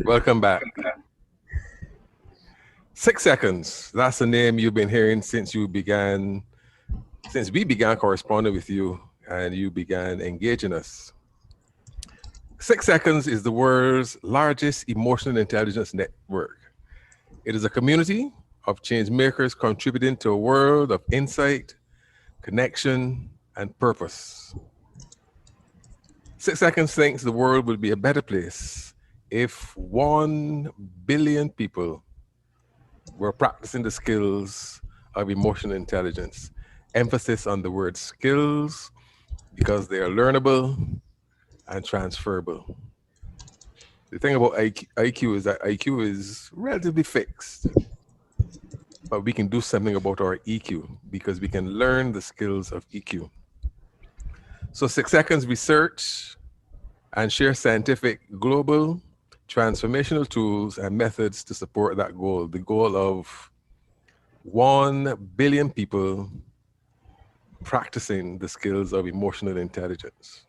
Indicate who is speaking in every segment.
Speaker 1: Welcome back. 6 seconds. That's the name you've been hearing since we began corresponding with you and you began engaging us. 6 seconds is the world's largest emotional intelligence network. It is a community of change makers contributing to a world of insight, connection, and purpose. 6 seconds thinks the world would be a better place if 1 billion people were practicing the skills of emotional intelligence. Emphasis on the word skills because they are learnable and transferable. The thing about IQ is that IQ is relatively fixed, but we can do something about our EQ because we can learn the skills of EQ. So 6 seconds research and share scientific, global, transformational tools and methods to support that goal, the goal of 1 billion people practicing the skills of emotional intelligence.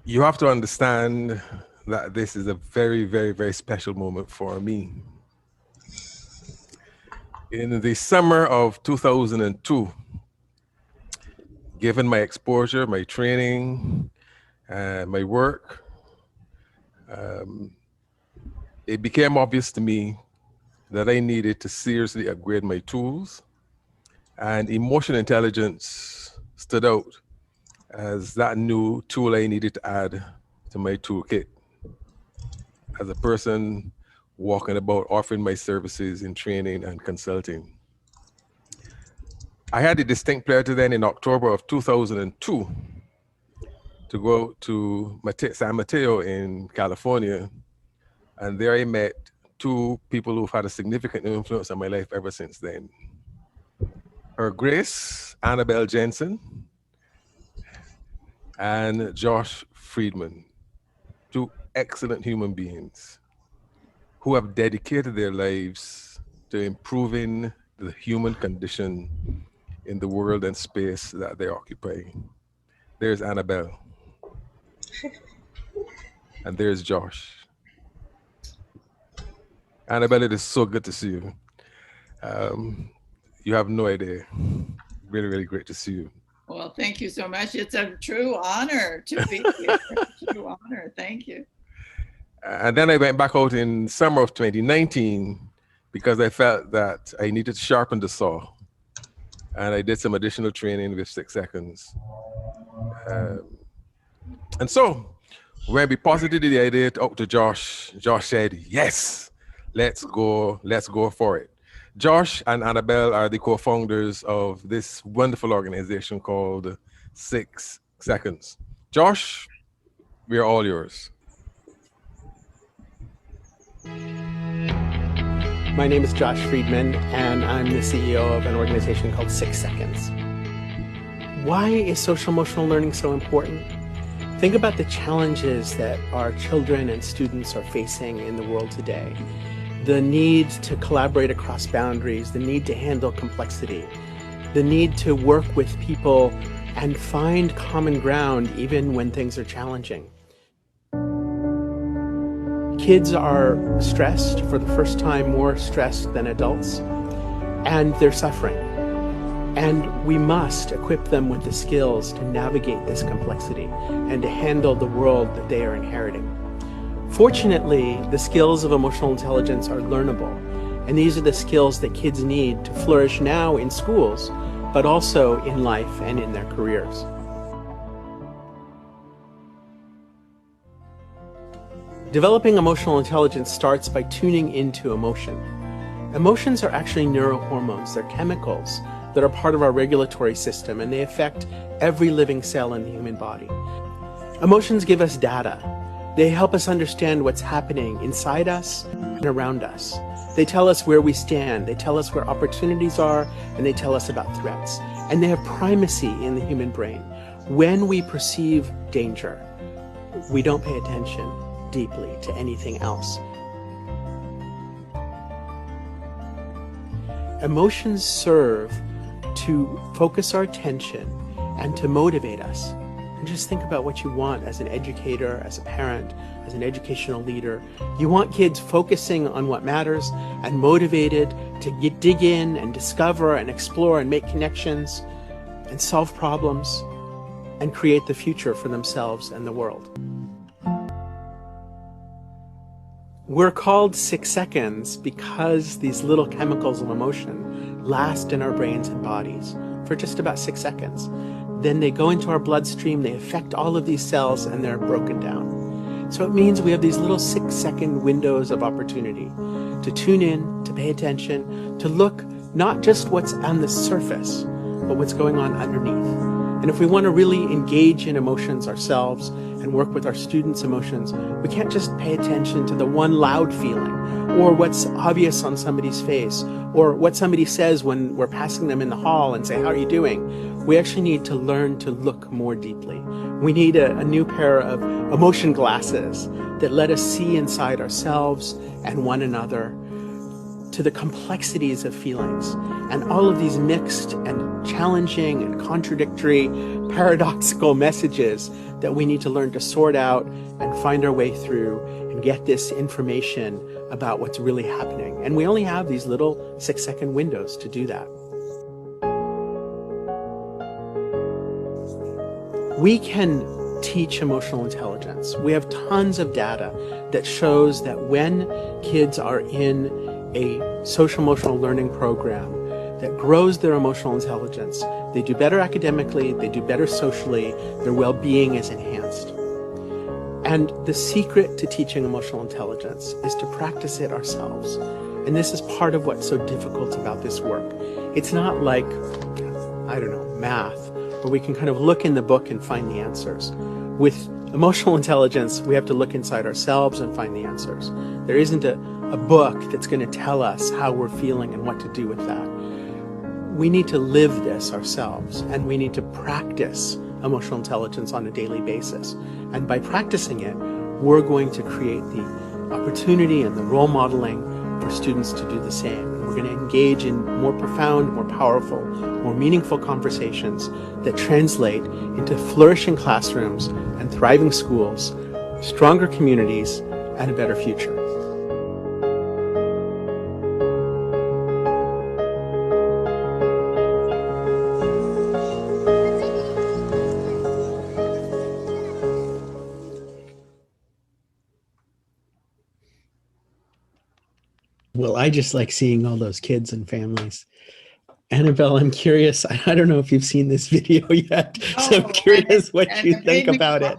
Speaker 1: You have to understand that this is a very, very, very special moment for me. In the summer of 2002, given my exposure, my training, my work, it became obvious to me that I needed to seriously upgrade my tools, and emotional intelligence stood out as that new tool I needed to add to my toolkit. As a person walking about offering my services in training and consulting, I had the distinct pleasure then in October of 2002 to go to San Mateo in California, and there I met two people who've had a significant influence on my life ever since then. Her Grace, Annabel Jensen, and Josh Freedman, two excellent human beings who have dedicated their lives to improving the human condition in the world and space that they occupy. There's Annabel, and there's Josh. Annabel, it is so good to see you. You have no idea. Really, really great to see you.
Speaker 2: Well, thank you so much. It's a true honor to be here. True honor. Thank you.
Speaker 1: And then I went back out in summer of 2019 because I felt that I needed to sharpen the saw. And I did some additional training with 6 seconds. And so when we posited the idea out to Josh, Josh said, yes, let's go for it. Josh and Annabel are the co-founders of this wonderful organization called 6 Seconds. Josh, we are all yours.
Speaker 3: My name is Josh Freedman, and I'm the CEO of an organization called 6 Seconds. Why is social emotional learning so important? Think about the challenges that our children and students are facing in the world today. The need to collaborate across boundaries, the need to handle complexity, the need to work with people and find common ground even when things are challenging. Kids are stressed for the first time, more stressed than adults, and they're suffering. And we must equip them with the skills to navigate this complexity and to handle the world that they are inheriting. Fortunately, the skills of emotional intelligence are learnable, and these are the skills that kids need to flourish now in schools, but also in life and in their careers. Developing emotional intelligence starts by tuning into emotion. Emotions are actually neurohormones. They're chemicals that are part of our regulatory system, and they affect every living cell in the human body. Emotions give us data. They help us understand what's happening inside us and around us. They tell us where we stand. They tell us where opportunities are, and they tell us about threats. And they have primacy in the human brain. When we perceive danger, we don't pay attention deeply to anything else. Emotions serve to focus our attention and to motivate us. and just think about what you want as an educator, as a parent, as an educational leader. You want kids focusing on what matters and motivated to dig in and discover and explore and make connections and solve problems and create the future for themselves and the world. We're called 6 seconds because these little chemicals of emotion last in our brains and bodies for just about 6 seconds. Then they go into our bloodstream, they affect all of these cells, and they're broken down. So it means we have these little 6-second windows of opportunity to tune in, to pay attention, to look not just what's on the surface, but what's going on underneath. And if we want to really engage in emotions ourselves and work with our students' emotions, we can't just pay attention to the one loud feeling or what's obvious on somebody's face or what somebody says when we're passing them in the hall and say, "How are you doing?" We actually need to learn to look more deeply. We need a new pair of emotion glasses that let us see inside ourselves and one another, to the complexities of feelings and all of these mixed and challenging and contradictory, paradoxical messages that we need to learn to sort out and find our way through and get this information about what's really happening. And we only have these little 6-second windows to do that. We can teach emotional intelligence. We have tons of data that shows that when kids are in a social emotional learning program that grows their emotional intelligence, they do better academically, they do better socially, their well-being is enhanced. And the secret to teaching emotional intelligence is to practice it ourselves. And this is part of what's so difficult about this work. It's not like, I don't know, math, where we can kind of look in the book and find the answers. With emotional intelligence, we have to look inside ourselves and find the answers. There isn't a book that's going to tell us how we're feeling and what to do with that. We need to live this ourselves, and we need to practice emotional intelligence on a daily basis. And by practicing it, we're going to create the opportunity and the role modeling for students to do the same. And we're going to engage in more profound, more powerful, more meaningful conversations that translate into flourishing classrooms and thriving schools, stronger communities, and a better future. Well, I just like seeing all those kids and families. Annabel, I'm curious. I don't know if you've seen this video yet, so I'm curious what you think about it.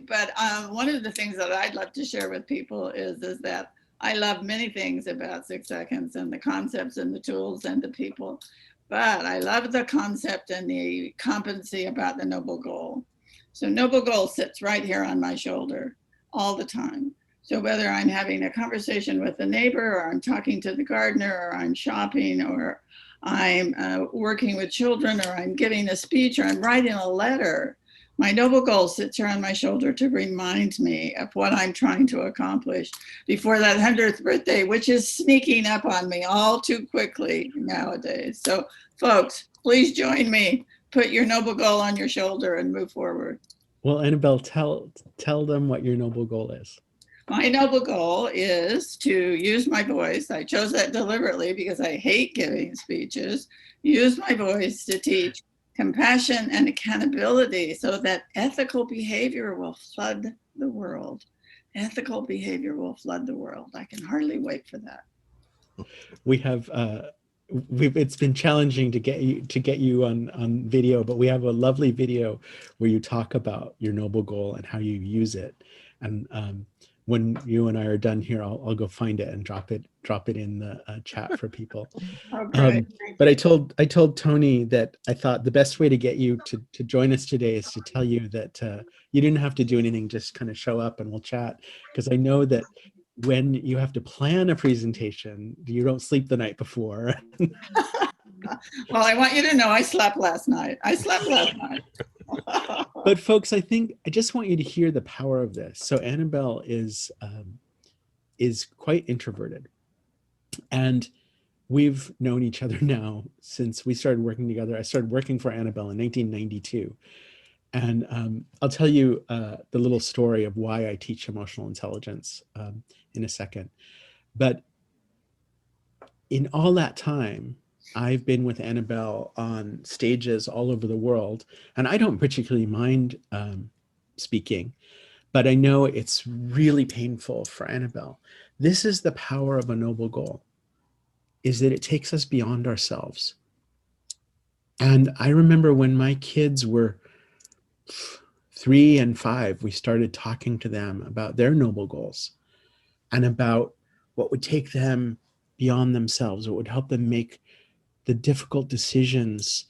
Speaker 2: But one of the things that I'd love to share with people is that I love many things about 6 seconds and the concepts and the tools and the people, but I love the concept and the competency about the noble goal. So noble goal sits right here on my shoulder all the time. So whether I'm having a conversation with a neighbor, or I'm talking to the gardener, or I'm shopping, or I'm working with children, or I'm giving a speech, or I'm writing a letter, my noble goal sits here on my shoulder to remind me of what I'm trying to accomplish before that 100th birthday, which is sneaking up on me all too quickly nowadays. So folks, please join me. Put your noble goal on your shoulder and move forward.
Speaker 3: Well, Annabel, tell them what your noble goal is.
Speaker 2: My noble goal is to use my voice. I chose that deliberately because I hate giving speeches. Use my voice to teach compassion and accountability so that ethical behavior will flood the world. Ethical behavior will flood the world. I can hardly wait for that.
Speaker 3: We have it's been challenging to get you on video, but we have a lovely video where you talk about your noble goal and how you use it. And when you and I are done here, I'll go find it and drop it in the chat for people.
Speaker 2: Okay.
Speaker 3: But I told Tony that I thought the best way to get you to join us today is to tell you that you didn't have to do anything, just kind of show up and we'll chat. Because I know that when you have to plan a presentation, you don't sleep the night before.
Speaker 2: Well, I want you to know I slept last night.
Speaker 3: But folks, I just want you to hear the power of this. So Annabel is quite introverted, and we've known each other now since we started working together. I started working for Annabel in 1992, And I'll tell you the little story of why I teach emotional intelligence in a second. But in all that time, I've been with Annabel on stages all over the world, and I don't particularly mind speaking, but I know it's really painful for Annabel. This is the power of a noble goal, is that it takes us beyond ourselves. And I remember when my kids were 3 and 5, we started talking to them about their noble goals and about what would take them beyond themselves, what would help them make the difficult decisions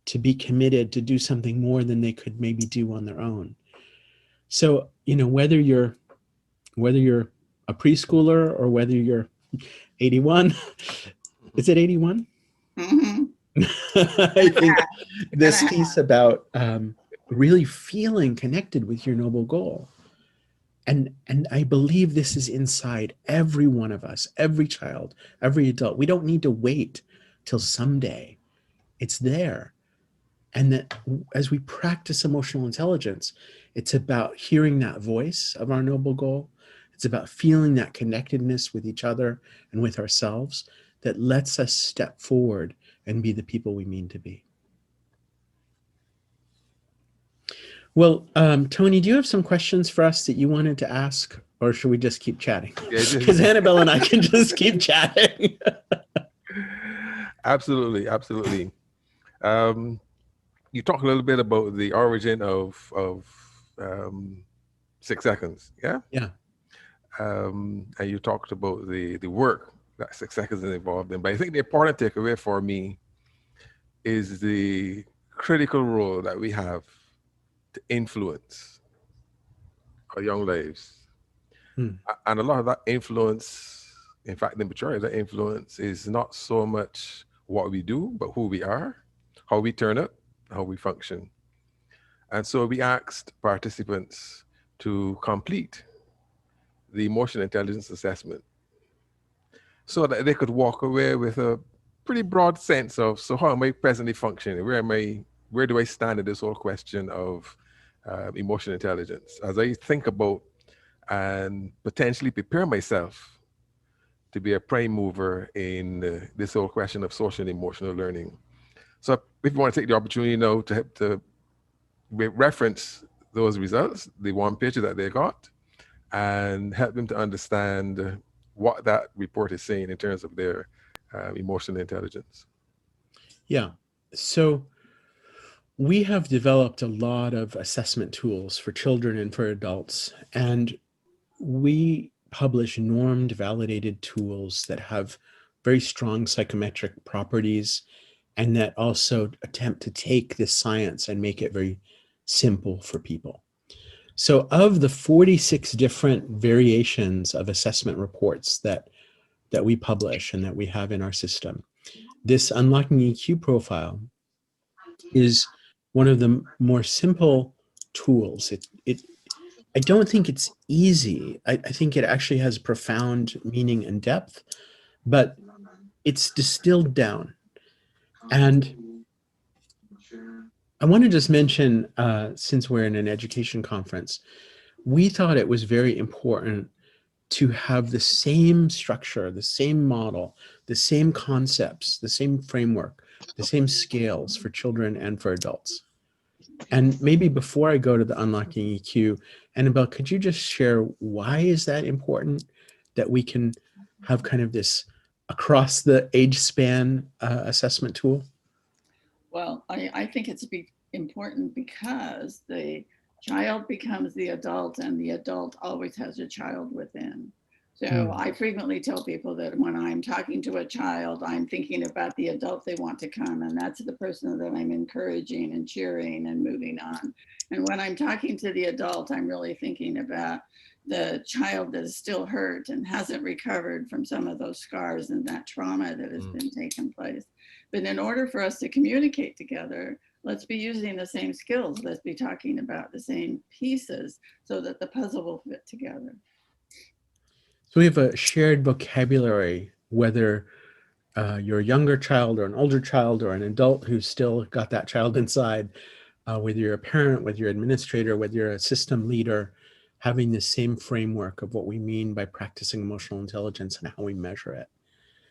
Speaker 3: to be committed to do something more than they could maybe do on their own. So, whether you're a preschooler or whether you're 81, is it 81?
Speaker 2: Mm-hmm.
Speaker 3: I think this piece about really feeling connected with your noble goal. And I believe this is inside every one of us, every child, every adult. We don't need to wait till someday. It's there. And that as we practice emotional intelligence, it's about hearing that voice of our noble goal. It's about feeling that connectedness with each other and with ourselves that lets us step forward and be the people we mean to be. Well, Tony, do you have some questions for us that you wanted to ask, or should we just keep chatting? Because Annabel and I can just keep chatting.
Speaker 1: Absolutely, absolutely. You talked a little bit about the origin of 6 seconds, yeah?
Speaker 3: Yeah.
Speaker 1: And you talked about the work that 6 seconds is involved in. But I think the important takeaway for me is the critical role that we have to influence our young lives. And a lot of that influence, in fact, the majority of that influence is not so much what we do, but who we are, how we turn up, how we function. And so we asked participants to complete the emotional intelligence assessment so that they could walk away with a pretty broad sense of, so how am I presently functioning? Where do I stand in this whole question of emotional intelligence? As I think about and potentially prepare myself to be a prime mover in this whole question of social and emotional learning. So if you want to take the opportunity now to reference those results, the one page that they got, and help them to understand what that report is saying in terms of their emotional intelligence.
Speaker 3: Yeah. So we have developed a lot of assessment tools for children and for adults, and we publish normed, validated tools that have very strong psychometric properties and that also attempt to take this science and make it very simple for people. So of the 46 different variations of assessment reports that we publish and that we have in our system, this Unlocking EQ profile is one of the more simple tools. I don't think it's easy. I think it actually has profound meaning and depth, but it's distilled down. And I want to just mention, since we're in an education conference, we thought it was very important to have the same structure, the same model, the same concepts, the same framework, the same scales for children and for adults. And maybe before I go to the Unlocking EQ, Annabel, could you just share why is that important that we can have kind of this across the age span assessment tool?
Speaker 2: Well, I think it's important because the child becomes the adult and the adult always has a child within. So I frequently tell people that when I'm talking to a child, I'm thinking about the adult they want to come, and that's the person that I'm encouraging and cheering and moving on. And when I'm talking to the adult, I'm really thinking about the child that is still hurt and hasn't recovered from some of those scars and that trauma that has been taken place. But in order for us to communicate together, let's be using the same skills. Let's be talking about the same pieces so that the puzzle will fit together.
Speaker 3: So we have a shared vocabulary, whether you're a younger child or an older child or an adult who's still got that child inside. whether you're a parent, whether you're an administrator, whether you're a system leader, having the same framework of what we mean by practicing emotional intelligence and how we measure it.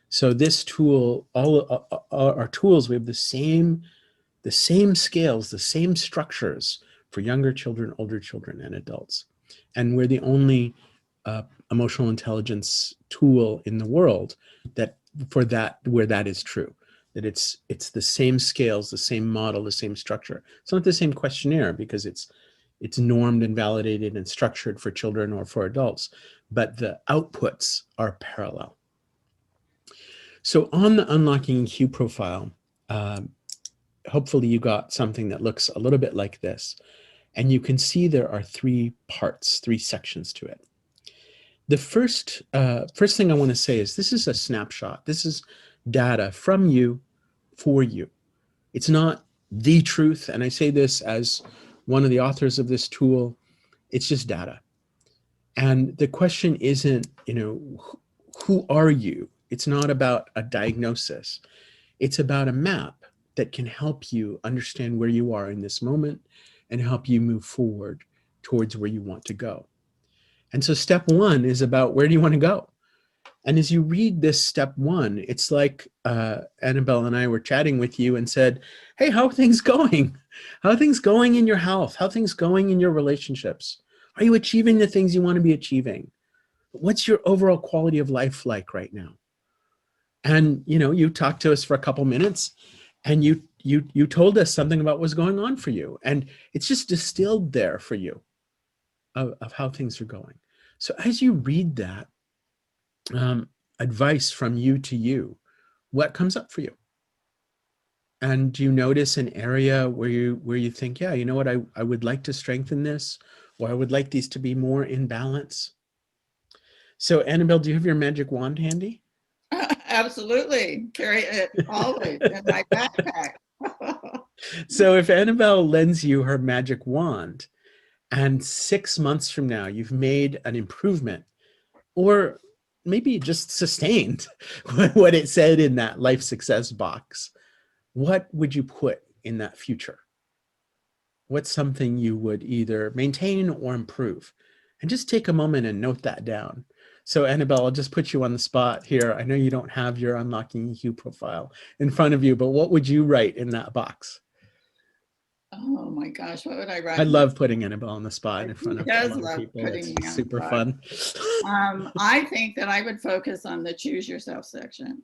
Speaker 3: So this tool, all our tools, we have the same scales, the same structures for younger children, older children, and adults. And we're the only emotional intelligence tool in the world that where that is true. That it's the same scales, the same model, the same structure. It's not the same questionnaire because it's normed and validated and structured for children or for adults, but the outputs are parallel. So on the Unlocking EQ profile, hopefully you got something that looks a little bit like this. And you can see there are three parts, three sections to it. The first thing I want to say is this is a snapshot. This is data from you for you. It's not the truth. And I say this as one of the authors of this tool. It's just data. And the question isn't, who are you? It's not about a diagnosis. It's about a map that can help you understand where you are in this moment and help you move forward towards where you want to go. And so step one is about where do you want to go? And as you read this step one, it's like Annabel and I were chatting with you and said, hey, how are things going? How are things going in your health? How are things going in your relationships? Are you achieving the things you want to be achieving? What's your overall quality of life like right now? And you talked to us for a couple minutes and you told us something about what's going on for you. And it's just distilled there for you of how things are going. So as you read that advice from you to you, what comes up for you? And do you notice an area where you think, yeah, you know what, I would like to strengthen this, or I would like these to be more in balance? So Annabel, do you have your magic wand handy?
Speaker 2: Absolutely. Carry it always in my backpack.
Speaker 3: So if Annabel lends you her magic wand and 6 months from now you've made an improvement, or maybe just sustained what it said in that life success box, what would you put in that future? What's something you would either maintain or improve? And just take a moment and note that down. So Annabel, I'll just put you on the spot here. I know you don't have your Unlocking EQ profile in front of you, but what would you write in that box?
Speaker 2: Oh my gosh, what would I write?
Speaker 3: I love putting Annabel on the spot in front of
Speaker 2: does
Speaker 3: other
Speaker 2: love
Speaker 3: people.
Speaker 2: putting me
Speaker 3: It's
Speaker 2: on
Speaker 3: super
Speaker 2: the
Speaker 3: fun.
Speaker 2: I think that I would focus on the choose yourself section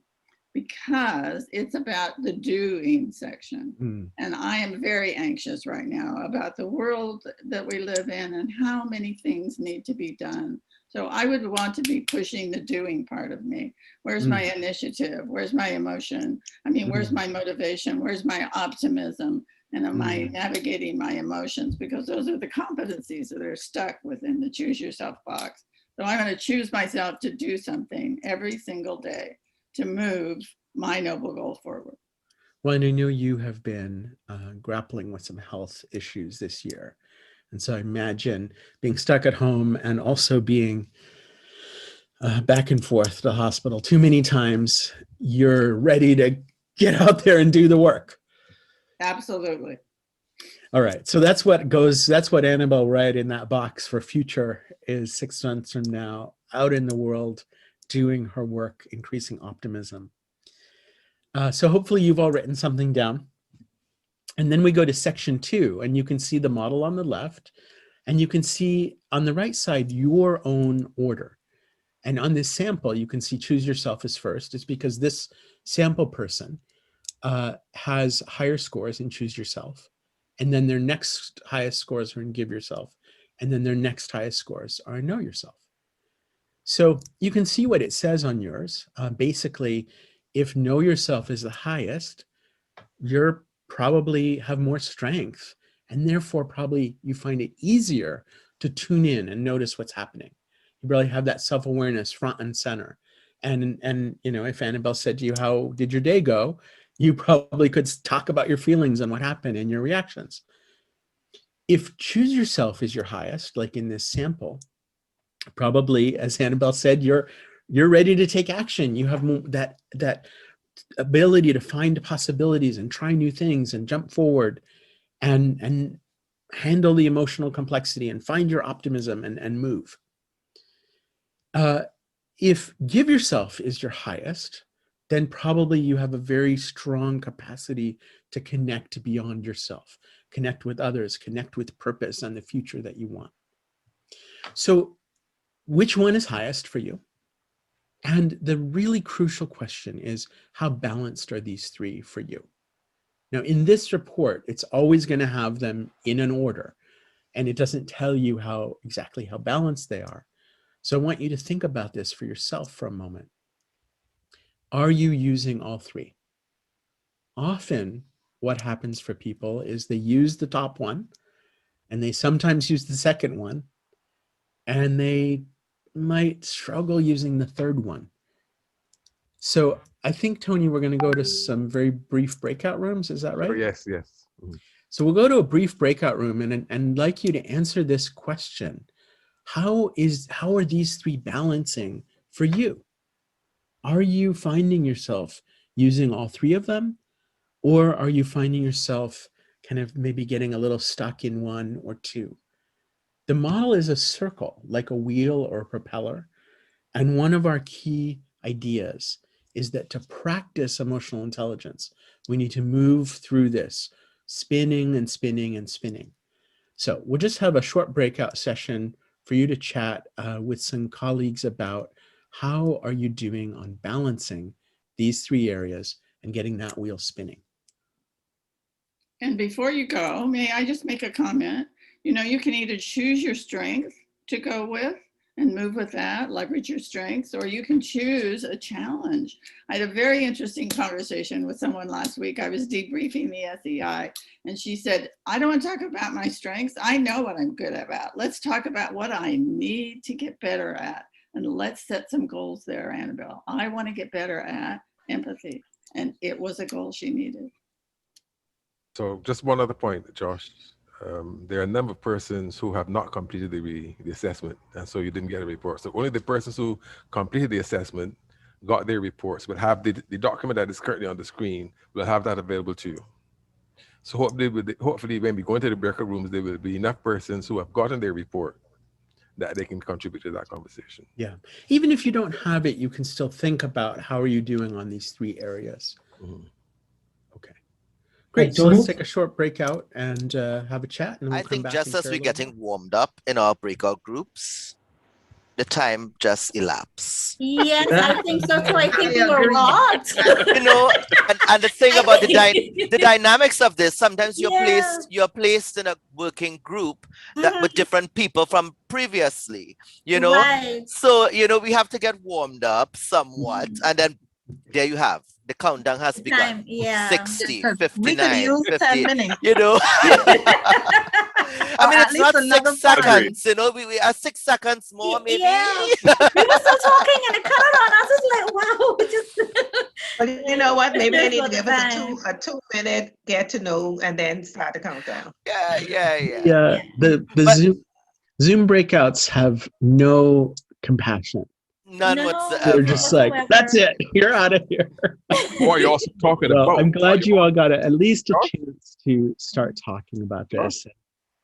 Speaker 2: because it's about the doing section. And I am very anxious right now about the world that we live in and how many things need to be done. So I would want to be pushing the doing part of me. Where's my initiative? Where's my emotion? I mean, where's my motivation? Where's my optimism? And am I navigating my emotions? Because those are the competencies that are stuck within the choose yourself box. So I'm going to choose myself to do something every single day to move my noble goal forward.
Speaker 3: Well, and I know you have been grappling with some health issues this year. And so I imagine being stuck at home and also being back and forth to the hospital too many times, you're ready to get out there and do the work.
Speaker 2: Absolutely.
Speaker 3: All right. So that's what Annabel wrote in that box for future is 6 months from now, out in the world, doing her work, increasing optimism. So hopefully you've all written something down. And then we go to section 2, and you can see the model on the left, and you can see on the right side your own order. And on this sample, you can see choose yourself as first. It's because this sample person has higher scores in choose yourself. And then their next highest scores are in give yourself. And then their next highest scores are in know yourself. So you can see what it says on yours. Basically, if know yourself is the highest, you're probably have more strength, and therefore probably you find it easier to tune in and notice what's happening. You really have that self-awareness front and center. And if Annabel said to you, how did your day go? You probably could talk about your feelings and what happened and your reactions. If choose yourself is your highest, like in this sample, probably, as Annabel said, you're ready to take action. You have that ability to find possibilities and try new things and jump forward. and handle the emotional complexity and find your optimism and move. If give yourself is your highest, then probably you have a very strong capacity to connect beyond yourself, connect with others, connect with purpose and the future that you want. So which one is highest for you? And the really crucial question is, how balanced are these three for you? Now, in this report, it's always going to have them in an order, and it doesn't tell you exactly how balanced they are. So I want you to think about this for yourself for a moment. Are you using all three? Often what happens for people is they use the top one, and they sometimes use the second one, and they might struggle using the third one. So I think, Tony, we're going to go to some very brief breakout rooms. Is that right?
Speaker 1: Oh, yes, yes.
Speaker 3: So we'll go to a brief breakout room, and I'd like you to answer this question. How are these three balancing for you? Are you finding yourself using all three of them? Or are you finding yourself kind of maybe getting a little stuck in one or two? The model is a circle, like a wheel or a propeller. And one of our key ideas is that to practice emotional intelligence, we need to move through this, spinning and spinning and spinning. So we'll just have a short breakout session for you to chat with some colleagues about how are you doing on balancing these three areas and getting that wheel spinning.
Speaker 2: And before you go, may I just make a comment? You know, you can either choose your strength to go with and move with that, leverage your strengths, or you can choose a challenge. I had a very interesting conversation with someone last week. I was debriefing the SEI, and she said, I don't want to talk about my strengths. I know what I'm good about. Let's talk about what I need to get better at. And let's set some goals there, Annabel. I want to get better at empathy. And it was a goal she needed.
Speaker 1: So just one other point, Josh. There are a number of persons who have not completed the assessment, and so you didn't get a report. So only the persons who completed the assessment got their reports, but have the document that is currently on the screen, will have that available to you. So hopefully when we go into the breakout rooms, there will be enough persons who have gotten their report that they can contribute to that conversation.
Speaker 3: Yeah. Even if you don't have it, you can still think about how are you doing on these three areas.
Speaker 1: Mhm.
Speaker 3: Okay. Great. So let's take a short breakout and have a chat, and then we'll
Speaker 4: I
Speaker 3: come
Speaker 4: think
Speaker 3: back.
Speaker 4: just
Speaker 3: and
Speaker 4: as
Speaker 3: share a
Speaker 4: we're
Speaker 3: little
Speaker 4: getting
Speaker 3: more.
Speaker 4: warmed up in our breakout groups, the time just elapsed.
Speaker 5: Yes, I think so too. I think we were robbed.
Speaker 4: You know, and the thing about the dynamics of this, sometimes
Speaker 5: Yeah.
Speaker 4: you're placed in a working group that with different people from previously, you know.
Speaker 5: Right.
Speaker 4: So, you know, we have to get warmed up somewhat, and then there you have the countdown has begun.
Speaker 5: Time, yeah.
Speaker 4: 60,
Speaker 6: We could
Speaker 4: 59,
Speaker 6: use 10
Speaker 4: 50,
Speaker 6: minutes.
Speaker 4: you know. I mean,
Speaker 6: at
Speaker 4: it's
Speaker 6: least
Speaker 4: not
Speaker 6: another
Speaker 4: 6
Speaker 6: 5.
Speaker 4: seconds, you know, we are 6 seconds more, maybe.
Speaker 5: Yeah. We were still talking and the countdown. I was just like, wow. Just
Speaker 6: But you know what? Maybe they
Speaker 5: Just
Speaker 6: need
Speaker 5: for
Speaker 6: to
Speaker 5: the
Speaker 6: give us
Speaker 5: time.
Speaker 6: a 2-minute get to know and then start the countdown.
Speaker 4: Yeah.
Speaker 3: The
Speaker 4: But
Speaker 3: Zoom breakouts have no compassion.
Speaker 4: none
Speaker 5: No,
Speaker 4: whatsoever.
Speaker 3: They're just like, that's it. You're out of here.
Speaker 1: What are you also talking
Speaker 3: Well,
Speaker 1: about?
Speaker 3: I'm glad you all got at least a
Speaker 1: Josh?
Speaker 3: chance to start talking about this.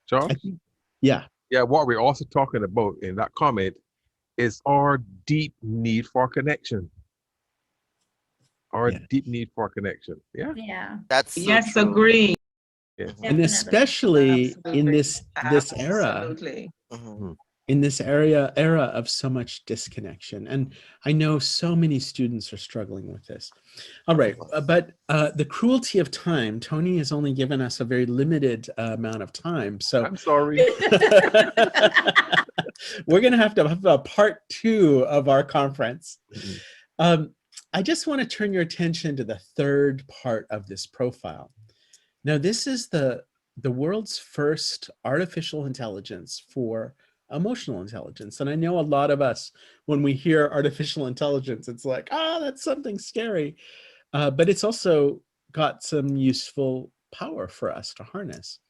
Speaker 1: Josh?
Speaker 3: I think, yeah.
Speaker 1: Yeah, what we're also talking about in that comment is our deep need for connection. Our
Speaker 3: Yeah.
Speaker 1: deep need for connection. Yeah.
Speaker 5: Yeah.
Speaker 4: That's so
Speaker 6: Yes,
Speaker 4: true.
Speaker 6: agree.
Speaker 1: Yeah.
Speaker 3: And especially in this era,
Speaker 6: Absolutely.
Speaker 4: Mhm.
Speaker 3: in this era of so much disconnection. And I know so many students are struggling with this. All right, but the cruelty of time, Tony has only given us a very limited amount of time. So
Speaker 1: I'm sorry.
Speaker 3: we're going to have a part 2 of our conference.
Speaker 1: Mhm.
Speaker 3: I just want to turn your attention to the third part of this profile. Now, this is the world's first artificial intelligence for emotional intelligence. And I know a lot of us, when we hear artificial intelligence, it's like, that's something scary. But it's also got some useful power for us to harness.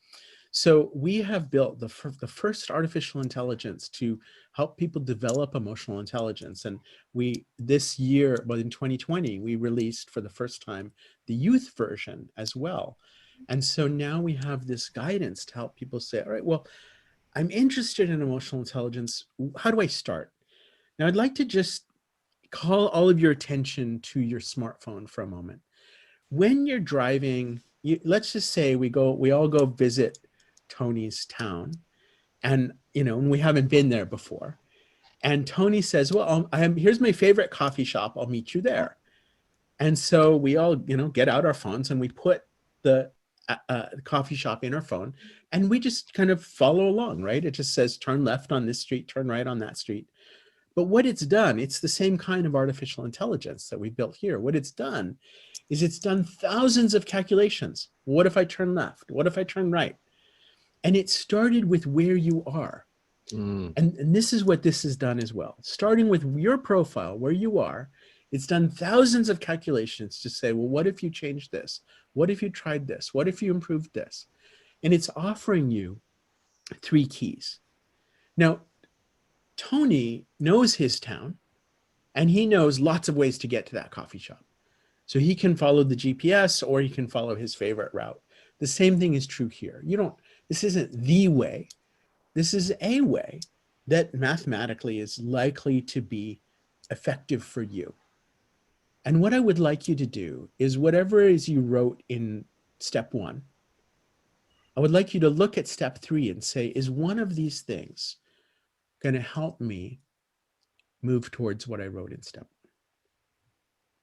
Speaker 3: So we have built the first artificial intelligence to help people develop emotional intelligence. And this year, in 2020, we released for the first time the youth version as well. And so now we have this guidance to help people say, all right, well, I'm interested in emotional intelligence. How do I start? Now, I'd like to just call all of your attention to your smartphone for a moment. When you're driving, let's just say we all go visit Tony's town, and we haven't been there before. And Tony says, well, here's my favorite coffee shop. I'll meet you there. And so we all, get out our phones and we put the coffee shop in our phone, and we just kind of follow along, right? It just says turn left on this street, turn right on that street. But what it's done, it's the same kind of artificial intelligence that we built here. What it's done is it's done thousands of calculations. What if I turn left? What if I turn right? And it started with where you are. And this is what this has done as well. Starting with your profile, where you are, it's done thousands of calculations to say, well, what if you changed this? What if you tried this? What if you improved this? And it's offering you 3 keys. Now, Tony knows his town, and he knows lots of ways to get to that coffee shop. So he can follow the GPS, or he can follow his favorite route. The same thing is true here. This isn't the way. This is a way that mathematically is likely to be effective for you. And what I would like you to do is whatever it is you wrote in step 1, I would like you to look at step 3 and say, is one of these things going to help me move towards what I wrote in step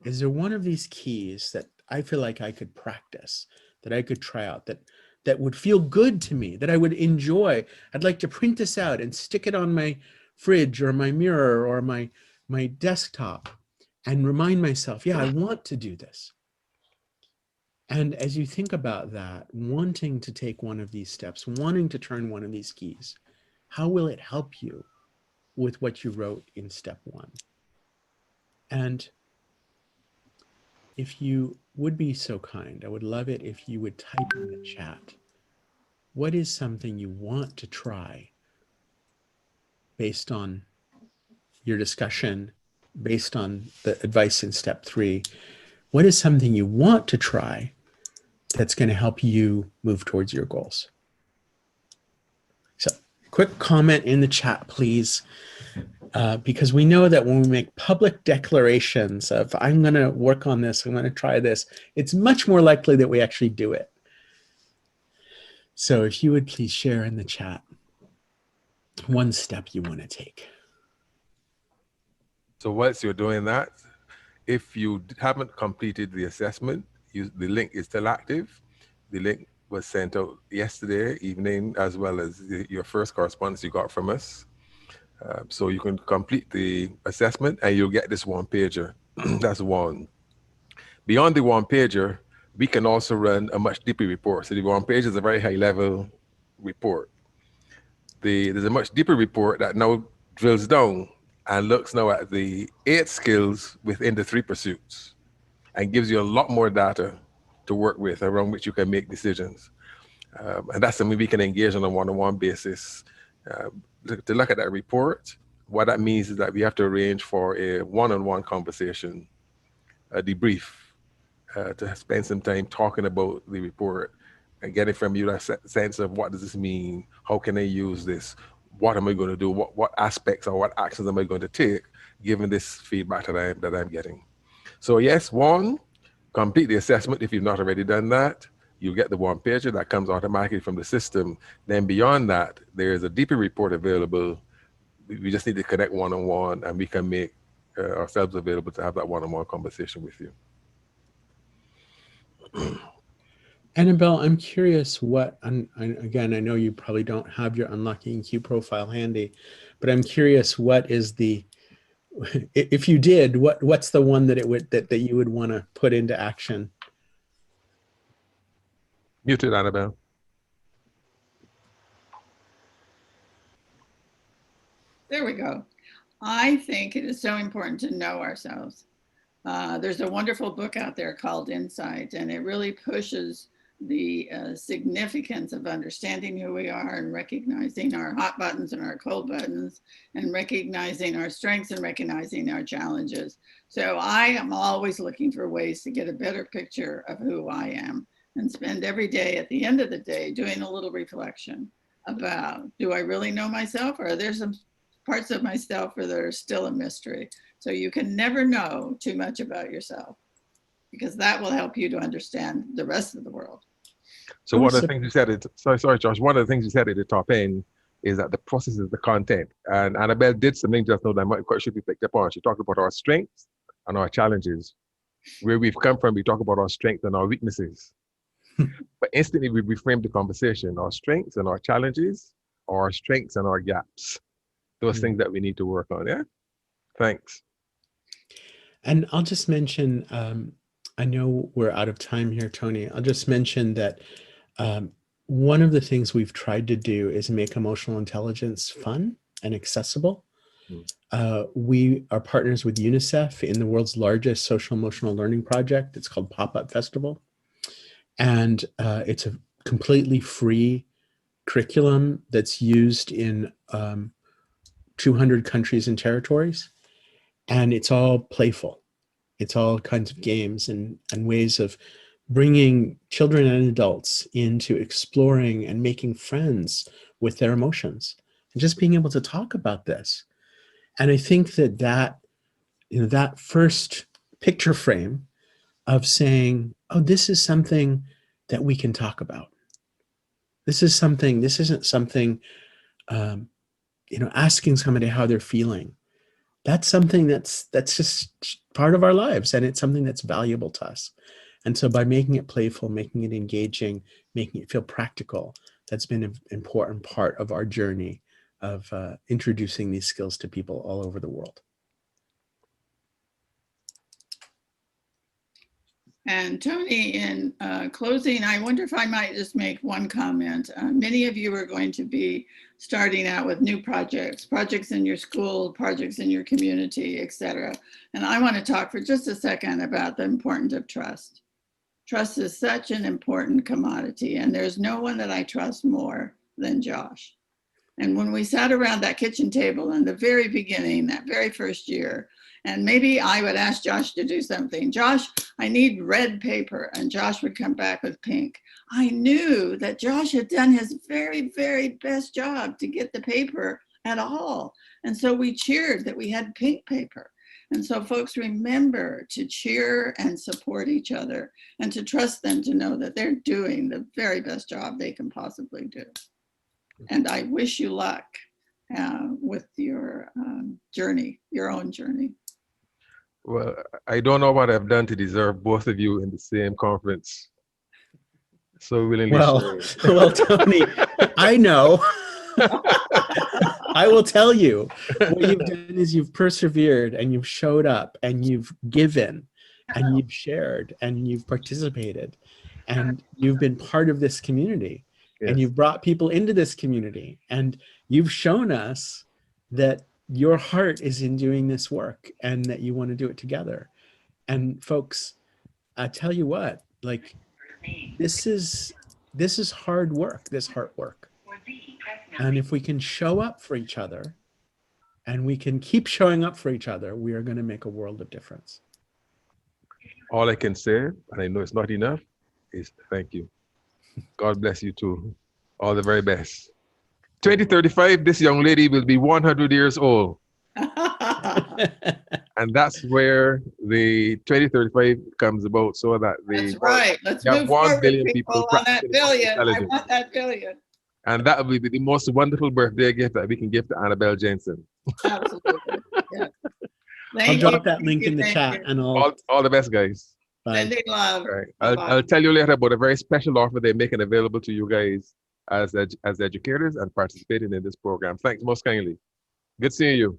Speaker 3: 1? Is there one of these keys that I feel like I could practice, that I could try out, that would feel good to me, that I would enjoy? I'd like to print this out and stick it on my fridge or my mirror or my desktop and remind myself, yeah, I want to do this. And as you think about that, wanting to take one of these steps, wanting to turn one of these keys, how will it help you with what you wrote in step 1? And if you would be so kind, I would love it if you would type in the chat, what is something you want to try based on your discussion, based on the advice in step 3? What is something you want to try that's going to help you move towards your goals? So quick comment in the chat, please. Because we know that when we make public declarations of, I'm going to work on this, I'm going to try this, it's much more likely that we actually do it. So if you would please share in the chat one step you want to take.
Speaker 1: So whilst you're doing that, if you haven't completed the assessment, the link is still active. The link was sent out yesterday evening, as well as your first correspondence you got from us. So you can complete the assessment and you'll get this 1-pager. That's one. Beyond the 1-pager, we can also run a much deeper report. So the 1-pager is a very high level report. There's a much deeper report that now drills down and looks now at the 8 skills within the 3 pursuits and gives you a lot more data to work with around which you can make decisions. And that's something we can engage on a one-on-one basis. To look at that report, what that means is that we have to arrange for a one-on-one conversation, a debrief, to spend some time talking about the report and getting from you that sense of what does this mean? How can I use this? What am I going to do? What aspects or what actions am I going to take given this feedback that I'm getting? So yes, 1, complete the assessment if you've not already done that. You get the 1-pager that comes automatically from the system. Then beyond that, there is a deeper report available. We just need to connect one-on-one, and we can make ourselves available to have that one-on-one conversation with you.
Speaker 3: Annabel, I'm curious again, I know you probably don't have your Unlocking EQ profile handy, but I'm curious, what is if you did, what's the one that you would want to put into action?
Speaker 1: Muted, Annabel.
Speaker 2: There we go. I think it is so important to know ourselves. There's a wonderful book out there called Insight, and it really pushes the significance of understanding who we are and recognizing our hot buttons and our cold buttons, and recognizing our strengths and recognizing our challenges. So I am always looking for ways to get a better picture of who I am. and spend every day at the end of the day doing a little reflection about, do I really know myself, or are there some parts of myself that are still a mystery? So you can never know too much about yourself, because that will help you to understand the rest of the world.
Speaker 1: So one of the things you said, sorry, Josh, one of the things you said at the top end is that the process is the content. And Annabel did something just now that I'm not quite sure if you picked up on. She talked about our strengths and our challenges. Where we've come from, we talk about our strengths and our weaknesses. But instantly we reframe the conversation, our strengths and our challenges, our strengths and our gaps. Those things that we need to work on, yeah? Thanks.
Speaker 3: And I'll just mention, I know we're out of time here, Tony. I'll just mention that one of the things we've tried to do is make emotional intelligence fun and accessible. We are partners with UNICEF in the world's largest social emotional learning project. It's called Pop-Up Festival. And it's a completely free curriculum that's used in 200 countries and territories. And it's all playful. It's all kinds of games and ways of bringing children and adults into exploring and making friends with their emotions and just being able to talk about this. And I think that that first picture frame of saying, oh, this is something that we can talk about. This isn't something, asking somebody how they're feeling. That's something that's just part of our lives, and it's something that's valuable to us. And so by making it playful, making it engaging, making it feel practical, that's been an important part of our journey of introducing these skills to people all over the world.
Speaker 2: And Tony, in closing, I wonder if I might just make one comment. Many of you are going to be starting out with new projects in your school, projects in your community, etc. And I want to talk for just a second about the importance of trust. Trust is such an important commodity, and there's no one that I trust more than Josh. And when we sat around that kitchen table in the very beginning, that very first year, and maybe I would ask Josh to do something. Josh, I need red paper. And Josh would come back with pink. I knew that Josh had done his very, very best job to get the paper at all. And so we cheered that we had pink paper. And so folks, remember to cheer and support each other and to trust them to know that they're doing the very best job they can possibly do. And I wish you luck with your journey, your own journey.
Speaker 1: Well, I don't know what I've done to deserve both of you in the same conference. So willingly sharing.
Speaker 3: Well, Tony, I know. I will tell you, what you've done is you've persevered and you've showed up and you've given and you've shared and you've participated and you've been part of this community. Yes. And you've brought people into this community and you've shown us that your heart is in doing this work and that you want to do it together. And folks, I tell you what, like this is hard work, this heart work. And if we can show up for each other and we can keep showing up for each other, we are going to make a world of difference.
Speaker 1: All I can say, and I know it's not enough, is thank you. God bless you too. All the very best. 2035, this young lady will be 100 years old. And that's where the 2035 comes about, so that
Speaker 2: that's right. Let's move
Speaker 1: 1 billion people
Speaker 2: on that billion. I want that billion.
Speaker 1: And that will be the most wonderful birthday gift that we can give to Annabel Jensen.
Speaker 2: Absolutely. Yeah.
Speaker 3: I'll drop that link in the chat and
Speaker 1: all the best, guys.
Speaker 2: Sending love.
Speaker 1: All right. I'll tell you later about a very special offer they're making available to you guys as educators and participating in this program. Thanks most kindly. Good seeing you.